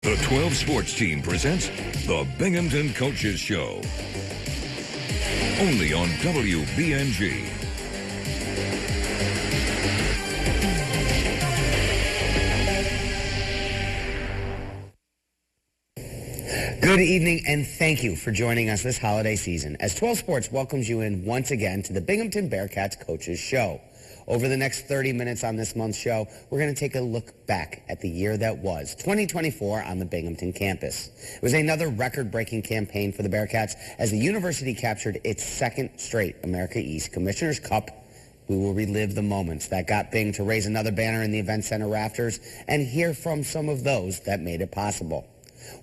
The 12 Sports Team presents the Binghamton Coaches Show. Only on WBNG. Good evening, and thank you for joining us this holiday season as 12 Sports welcomes you in once again to the Binghamton Bearcats Coaches Show. Over the next 30 minutes on this month's show, we're going to take a look back at the year that was, 2024, on the Binghamton campus. It was another record-breaking campaign for the Bearcats as the university captured its second straight America East Commissioner's Cup. We will relive the moments that got Bing to raise another banner in the Event Center rafters and hear from some of those that made it possible.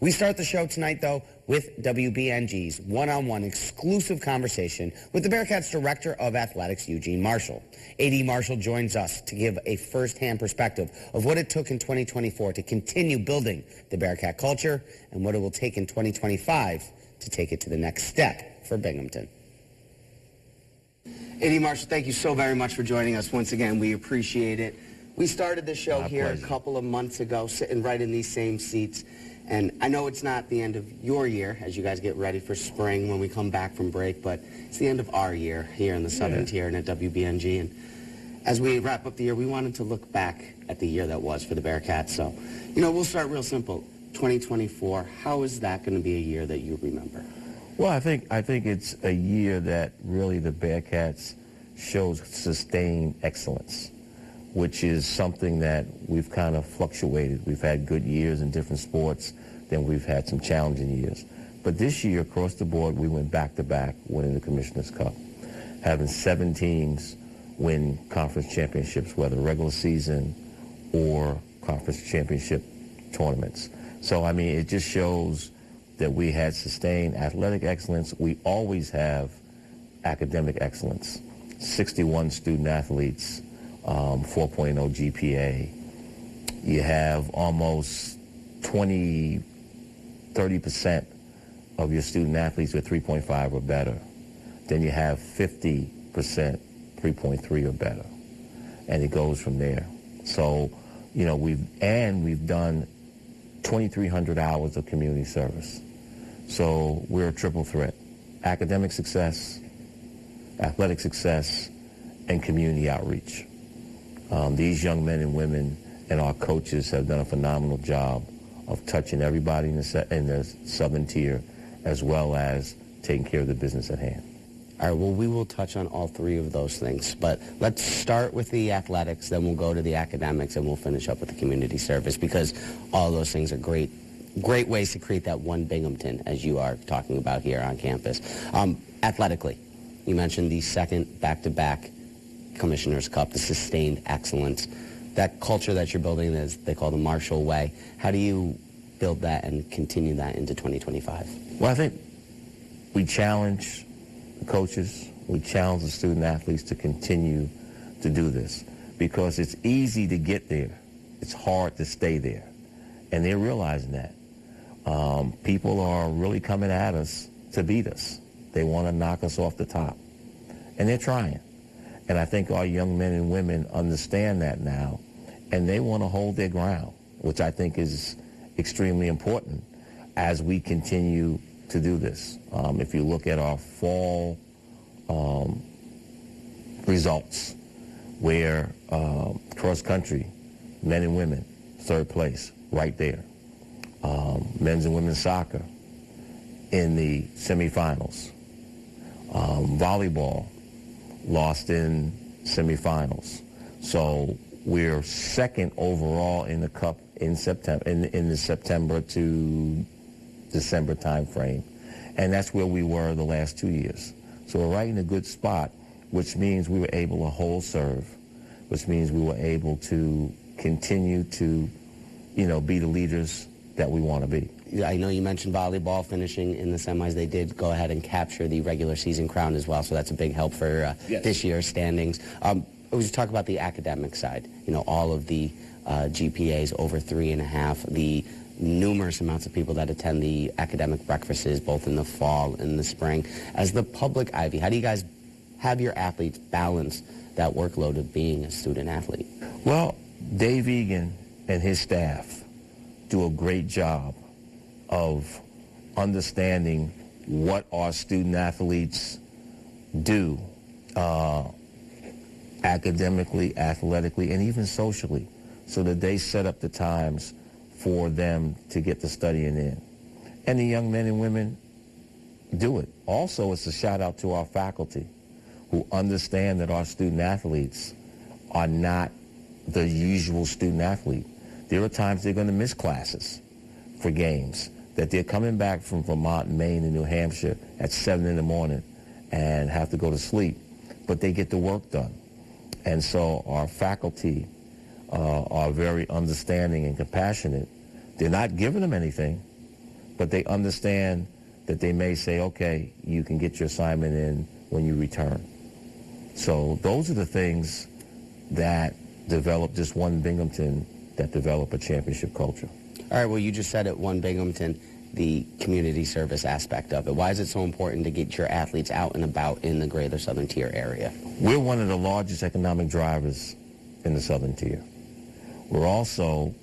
We start the show tonight, though, with WBNG's one-on-one exclusive conversation with the Bearcats Director of Athletics, Eugene Marshall. A.D. Marshall joins us to give a first-hand perspective of what it took in 2024 to continue building the Bearcat culture and what it will take in 2025 to take it to the next step for Binghamton. A.D. Marshall, thank you so very much for joining us once again. We appreciate it. We started the show here a couple of months ago, sitting right in these same seats. And I know it's not the end of your year as you guys get ready for spring when we come back from break, but it's the end of our year here in the Southern Tier and at WBNG. And as we wrap up the year, we wanted to look back at the year that was for the Bearcats. So, we'll start real simple. 2024, how is that going to be a year that you remember? Well, I think it's a year that really the Bearcats shows sustained excellence, which is something that we've kind of fluctuated. We've had good years in different sports, then we've had some challenging years. But this year, across the board, we went back-to-back winning the Commissioner's Cup, having 7 teams win conference championships, whether regular season or conference championship tournaments. So, it just shows that we had sustained athletic excellence. We always have academic excellence. 61 student athletes, 4.0 GPA. You have almost 30% of your student athletes with 3.5 or better. Then you have 50% 3.3 or better. And it goes from there. So, we've done 2,300 hours of community service. So we're a triple threat: academic success, athletic success, and community outreach. These young men and women and our coaches have done a phenomenal job of touching everybody in the Southern Tier, as well as taking care of the business at hand. All right, well, we will touch on all three of those things, but let's start with the athletics, then we'll go to the academics, and we'll finish up with the community service, because all of those things are great ways to create that one Binghamton, as you are talking about here on campus. Athletically, you mentioned the second back-to-back Commissioner's Cup, the sustained excellence, that culture that you're building, as they call the Marshall Way. How do you build that and continue that into 2025? Well, I think we challenge the coaches, we challenge the student athletes to continue to do this, because it's easy to get there. It's hard to stay there. And they're realizing that. People are really coming at us to beat us. They want to knock us off the top. And they're trying. And I think our young men and women understand that now, and they want to hold their ground, which I think is extremely important as we continue to do this. If you look at our fall results, where cross country, men and women, 3rd place, right there. Men's and women's soccer in the semifinals. Volleyball lost in semifinals. So we're second overall in the Cup in September, in the September to December time frame. And that's where we were the last 2 years. So we're right in a good spot, which means we were able to hold serve, which means we were able to continue to, be the leaders that we want to be. I know you mentioned volleyball finishing in the semis. They did go ahead and capture the regular season crown as well, so that's a big help for this year's standings. We just talk about the academic side. All of the GPAs over 3.5, the numerous amounts of people that attend the academic breakfasts, both in the fall and the spring. As the public Ivy, how do you guys have your athletes balance that workload of being a student athlete? Well, Dave Egan and his staff do a great job of understanding what our student athletes do academically, athletically, and even socially, so that they set up the times for them to get to studying in. And the young men and women do it. Also, it's a shout out to our faculty who understand that our student athletes are not the usual student athlete. There are times they're going to miss classes for games, that they're coming back from Vermont, Maine, and New Hampshire at 7 in the morning and have to go to sleep, but they get the work done. And so our faculty are very understanding and compassionate. They're not giving them anything, but they understand that they may say, okay, you can get your assignment in when you return. So those are the things that develop just one Binghamton, that develop a championship culture. All right, well, you just said it, one Binghamton, the community service aspect of it. Why is it so important to get your athletes out and about in the greater Southern Tier area? We're one of the largest economic drivers in the Southern Tier. We're also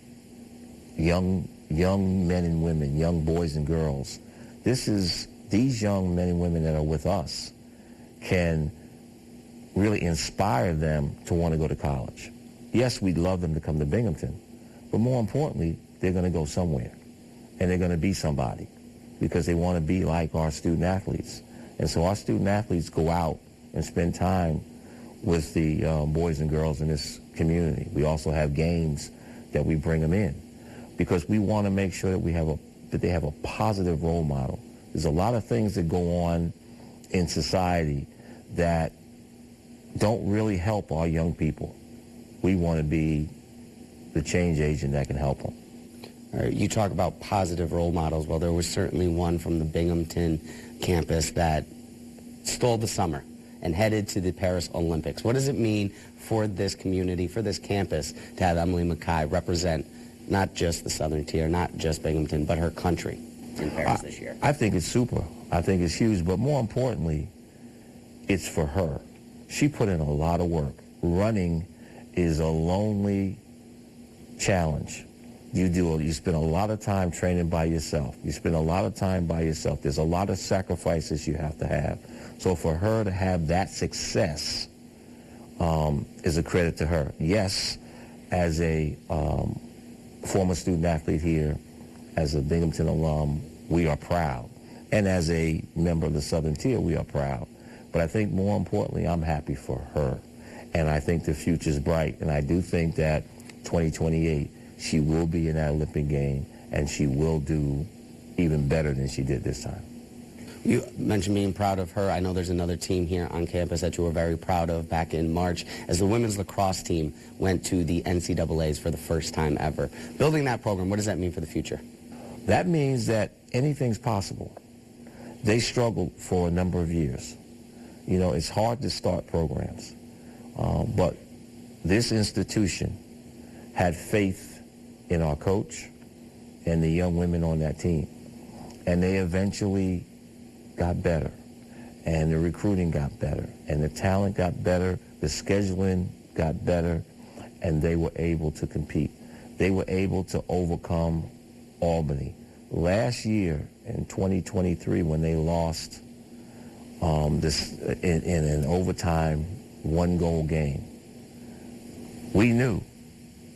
young men and women, young boys and girls. These young men and women that are with us can really inspire them to want to go to college. Yes, we'd love them to come to Binghamton, but more importantly, they're going to go somewhere, and they're going to be somebody because they want to be like our student athletes. And so our student athletes go out and spend time with the boys and girls in this community. We also have games that we bring them in because we want to make sure that they have a positive role model. There's a lot of things that go on in society that don't really help our young people. We want to be the change agent that can help them. All right, you talk about positive role models. Well, there was certainly one from the Binghamton campus that stole the summer and headed to the Paris Olympics. What does it mean for this community, for this campus, to have Emily Mackay represent not just the Southern Tier, not just Binghamton, but her country in Paris this year? I think it's super. I think it's huge. But more importantly, it's for her. She put in a lot of work. Running is a lonely challenge. You spend a lot of time training by yourself. You spend a lot of time by yourself. There's a lot of sacrifices you have to have. So for her to have that success is a credit to her. Yes, as a former student athlete here, as a Binghamton alum, we are proud. And as a member of the Southern Tier, we are proud. But I think more importantly, I'm happy for her. And I think the future's bright. And I do think that 2028, she will be in that Olympic game, and she will do even better than she did this time. You mentioned being proud of her. I know there's another team here on campus that you were very proud of back in March as the women's lacrosse team went to the NCAAs for the first time ever. Building that program, what does that mean for the future? That means that anything's possible. They struggled for a number of years. You know, it's hard to start programs, but this institution had faith in our coach and the young women on that team, and they eventually got better, and the recruiting got better, and the talent got better, the scheduling got better, and they were able to compete. They were able to overcome Albany. Last year, in 2023, when they lost this in an overtime one-goal game, we knew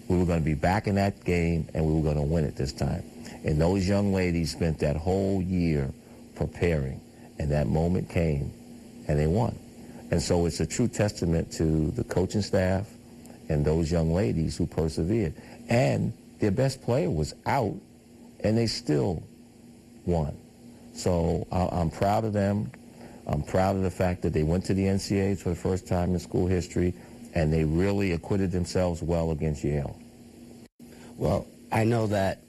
we were going to be back in that game, and we were going to win it this time. And those young ladies spent that whole year preparing, and that moment came, and they won. And so it's a true testament to the coaching staff and those young ladies who persevered. And their best player was out, and they still won. So I'm proud of them. I'm proud of the fact that they went to the NCAAs for the first time in school history, and they really acquitted themselves well against Yale. Well, I know that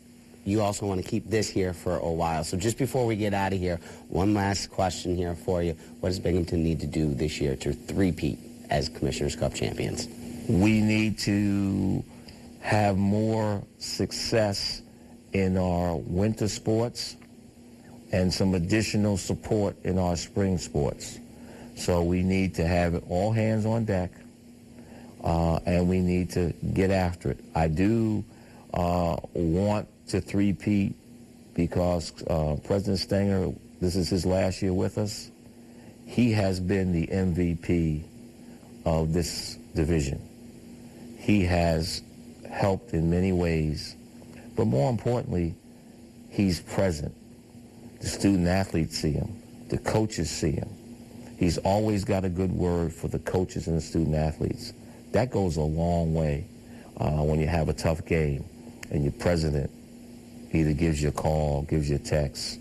you also want to keep this here for a while. So just before we get out of here, one last question here for you. What does Binghamton need to do this year to three-peat as Commissioner's Cup champions? We need to have more success in our winter sports and some additional support in our spring sports. So we need to have it all hands on deck, and we need to get after it. I do want to three-peat because President Stenger, this is his last year with us. He has been the MVP of this division. He has helped in many ways, but more importantly, he's present. The student athletes see him. The coaches see him. He's always got a good word for the coaches and the student athletes. That goes a long way when you have a tough game and your president either gives you a call, gives you a text,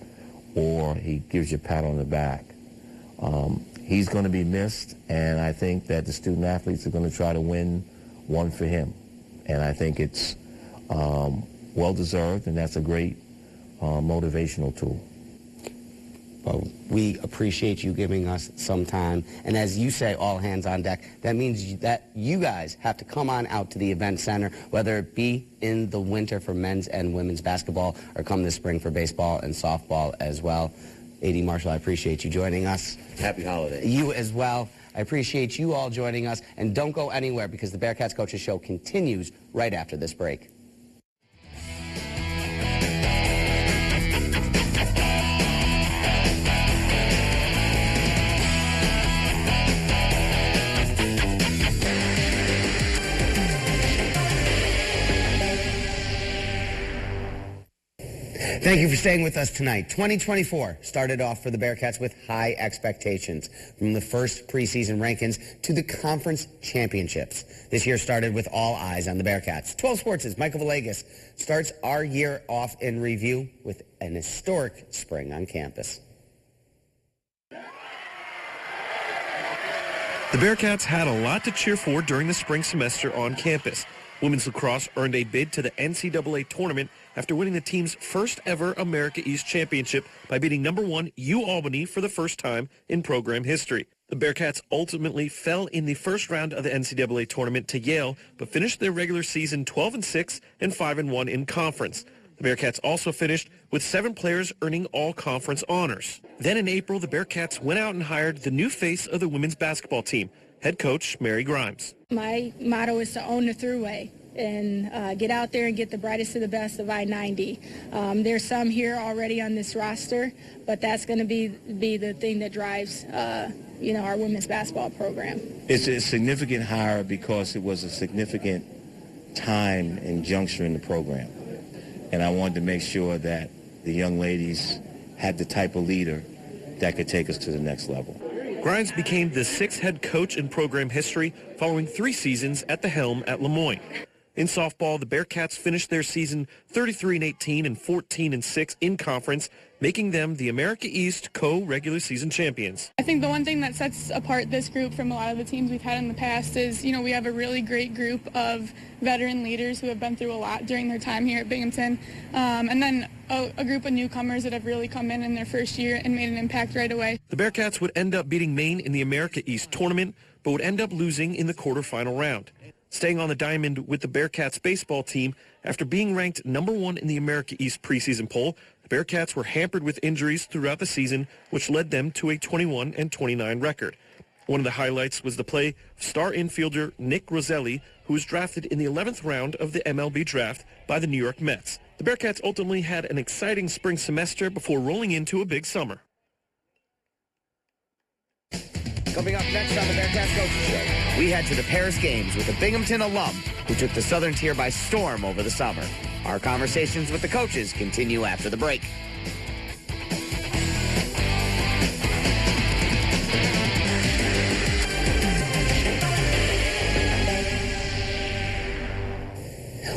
or he gives you a pat on the back. He's going to be missed, and I think that the student athletes are going to try to win one for him. And I think it's well-deserved, and that's a great motivational tool. Well, we appreciate you giving us some time. And as you say, all hands on deck, that means that you guys have to come on out to the event center, whether it be in the winter for men's and women's basketball or come this spring for baseball and softball as well. A.D. Marshall, I appreciate you joining us. Happy holidays. You as well. I appreciate you all joining us. And don't go anywhere because the Bearcats Coaches Show continues right after this break. Thank you for staying with us tonight. 2024 started off for the Bearcats with high expectations, from the first preseason rankings to the conference championships. This year started with all eyes on the Bearcats. 12 Sports' Michael Villegas starts our year off in review with an historic spring on campus. The Bearcats had a lot to cheer for during the spring semester on campus. Women's lacrosse earned a bid to the NCAA tournament after winning the team's first ever America East championship by beating number 1 UAlbany for the first time in program history. The Bearcats ultimately fell in the first round of the NCAA tournament to Yale, but finished their regular season 12-6 and 5-1 in conference. The Bearcats also finished with 7 players earning all-conference honors. Then in April, the Bearcats went out and hired the new face of the women's basketball team, head coach Mary Grimes. My motto is to own the thruway and get out there and get the brightest of the best of I-90. There's some here already on this roster, but that's going to be the thing that drives our women's basketball program. It's a significant hire because it was a significant time and juncture in the program. And I wanted to make sure that the young ladies had the type of leader that could take us to the next level. Grimes became the 6th head coach in program history following 3 seasons at the helm at Lemoyne. In softball, the Bearcats finished their season 33-18 and 14-6 in conference, making them the America East co-regular season champions. I think the one thing that sets apart this group from a lot of the teams we've had in the past is, we have a really great group of veteran leaders who have been through a lot during their time here at Binghamton, and then a group of newcomers that have really come in their first year and made an impact right away. The Bearcats would end up beating Maine in the America East tournament, but would end up losing in the quarterfinal round. Staying on the diamond with the Bearcats baseball team, after being ranked number 1 in the America East preseason poll, the Bearcats were hampered with injuries throughout the season, which led them to a 21-29 record. One of the highlights was the play of star infielder Nick Roselli, who was drafted in the 11th round of the MLB draft by the New York Mets. The Bearcats ultimately had an exciting spring semester before rolling into a big summer. Coming up next on the Bearcats Coaches Show, we head to the Paris Games with a Binghamton alum who took the Southern Tier by storm over the summer. Our conversations with the coaches continue after the break.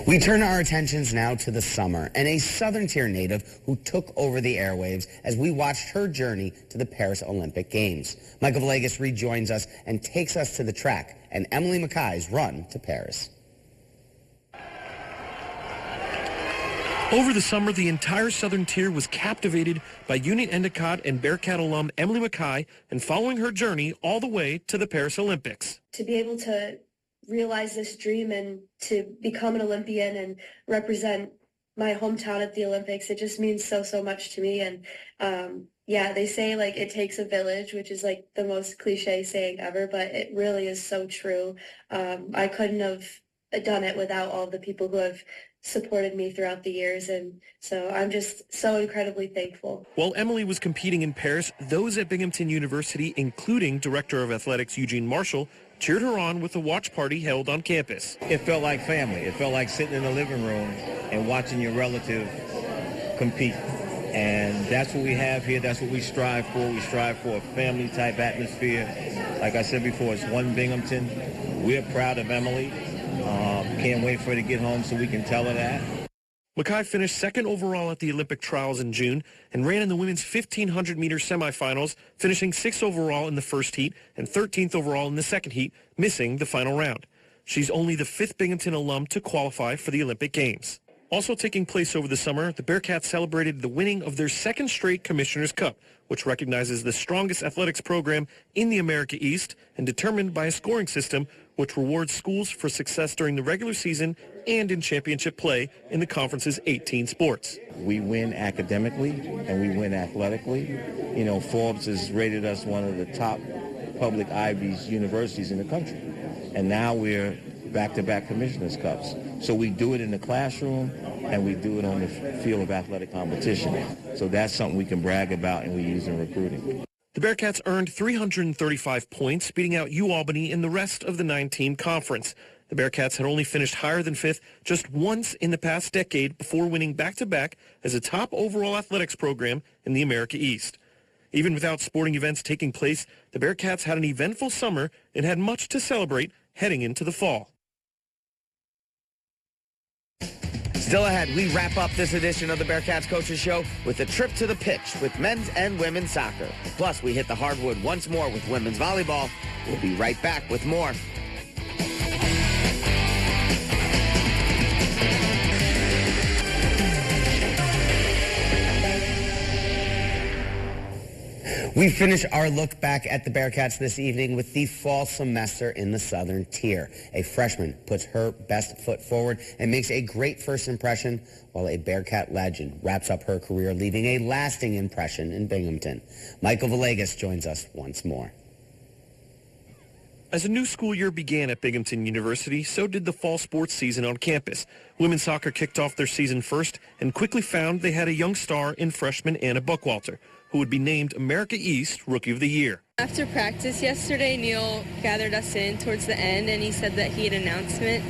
We turn our attentions now to the summer and a Southern Tier native who took over the airwaves as we watched her journey to the Paris Olympic Games. Michael Villegas rejoins us and takes us to the track and Emily Mackay's run to Paris. Over the summer, the entire Southern Tier was captivated by Union Endicott and Bearcat alum Emily Mackay and following her journey all the way to the Paris Olympics. To be able to realize this dream and to become an Olympian and represent my hometown at the Olympics, it just means so much to me. And they say it takes a village, which is the most cliche saying ever, but it really is so true. I couldn't have done it without all the people who have supported me throughout the years. And so I'm just so incredibly thankful. While Emily was competing in pairs, those at Binghamton University, including Director of Athletics Eugene Marshall, cheered her on with a watch party held on campus. It felt like family. It felt like sitting in the living room and watching your relative compete. And that's what we have here. That's what we strive for. We strive for a family-type atmosphere. Like I said before, it's one Binghamton. We're proud of Emily. Can't wait for her to get home so we can tell her that. Mackay finished second overall at the Olympic trials in June and ran in the women's 1,500-meter semifinals, finishing 6th overall in the first heat and 13th overall in the second heat, missing the final round. She's only the 5th Binghamton alum to qualify for the Olympic Games. Also taking place over the summer, the Bearcats celebrated the winning of their second straight Commissioner's Cup, which recognizes the strongest athletics program in the America East and determined by a scoring system which rewards schools for success during the regular season and in championship play in the conference's 18 sports. We win academically and we win athletically. You know, Forbes has rated us one of the top public Ivies universities in the country. And now we're back-to-back Commissioner's Cups. So we do it in the classroom and we do it on the field of athletic competition. So that's something we can brag about and we use in recruiting. The Bearcats earned 335 points, beating out UAlbany in the rest of the 9-team conference. The Bearcats had only finished higher than 5th just once in the past decade before winning back-to-back as a top overall athletics program in the America East. Even without sporting events taking place, the Bearcats had an eventful summer and had much to celebrate heading into the fall. Still ahead, we wrap up this edition of the Bearcats Coaches Show with a trip to the pitch with men's and women's soccer. Plus, we hit the hardwood once more with women's volleyball. We'll be right back with more. We finish our look back at the Bearcats this evening with the fall semester in the Southern Tier. A freshman puts her best foot forward and makes a great first impression, while a Bearcat legend wraps up her career, leaving a lasting impression in Binghamton. Michael Villegas joins us once more. As a new school year began at Binghamton University, so did the fall sports season on campus. Women's soccer kicked off their season first and quickly found they had a young star in freshman Anna Buckwalter, who would be named America East Rookie of the Year. After practice yesterday, Neil gathered us in towards the end, and he said that he had an announcement.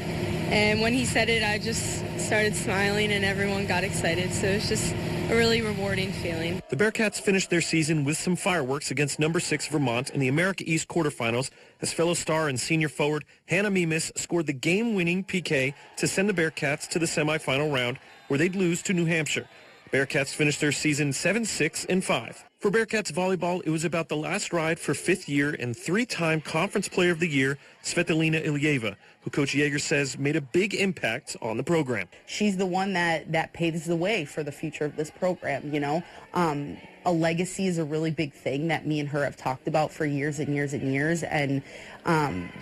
And when he said it, I just started smiling, and everyone got excited. So it was just a really rewarding feeling. The Bearcats finished their season with some fireworks against number 6 Vermont in the America East quarterfinals as fellow star and senior forward Hannah Mimis scored the game-winning PK to send the Bearcats to the semifinal round, where they'd lose to New Hampshire. Bearcats finished their season 7-6-5. For Bearcats volleyball, it was about the last ride for 5th year and 3-time Conference Player of the Year, Svetlana Ilyeva, who Coach Yeager says made a big impact on the program. She's the one that paves the way for the future of this program, you know. A legacy is a really big thing that me and her have talked about for years and years and years, and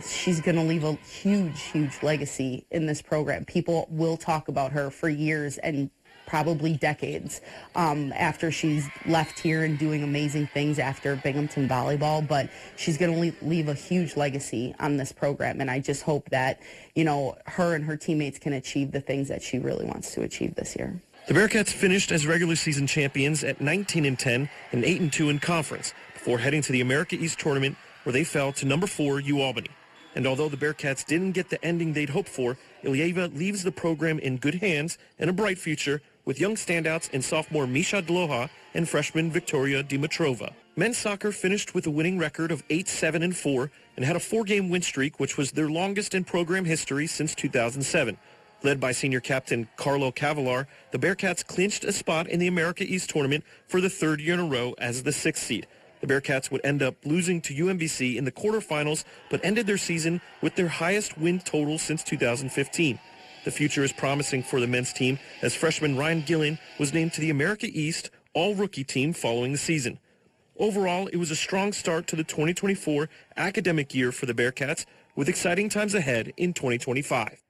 she's going to leave a huge, huge legacy in this program. People will talk about her for years and probably decades after she's left here and doing amazing things after Binghamton volleyball, but she's going to leave a huge legacy on this program, and I just hope that, you know, her and her teammates can achieve the things that she really wants to achieve this year. The Bearcats finished as regular season champions at 19-10 and 8-2 in conference before heading to the America East tournament, where they fell to number 4 UAlbany. And although the Bearcats didn't get the ending they'd hoped for, Ilyeva leaves the program in good hands and a bright future with young standouts in sophomore Misha Dloha and freshman Victoria Dimitrova. Men's soccer finished with a winning record of 8-7-4 and had a 4-game win streak, which was their longest in program history since 2007. Led by senior captain Carlo Cavalar, the Bearcats clinched a spot in the America East tournament for the 3rd year in a row as the 6th seed. The Bearcats would end up losing to UMBC in the quarterfinals, but ended their season with their highest win total since 2015. The future is promising for the men's team, as freshman Ryan Gillen was named to the America East all-rookie team following the season. Overall, it was a strong start to the 2024 academic year for the Bearcats, with exciting times ahead in 2025.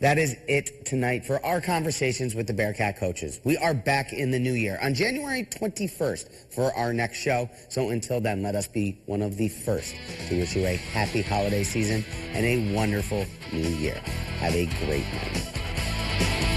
That is it tonight for our conversations with the Bearcat coaches. We are back in the new year on January 21st for our next show. So until then, let us be one of the first to wish you a happy holiday season and a wonderful new year. Have a great night.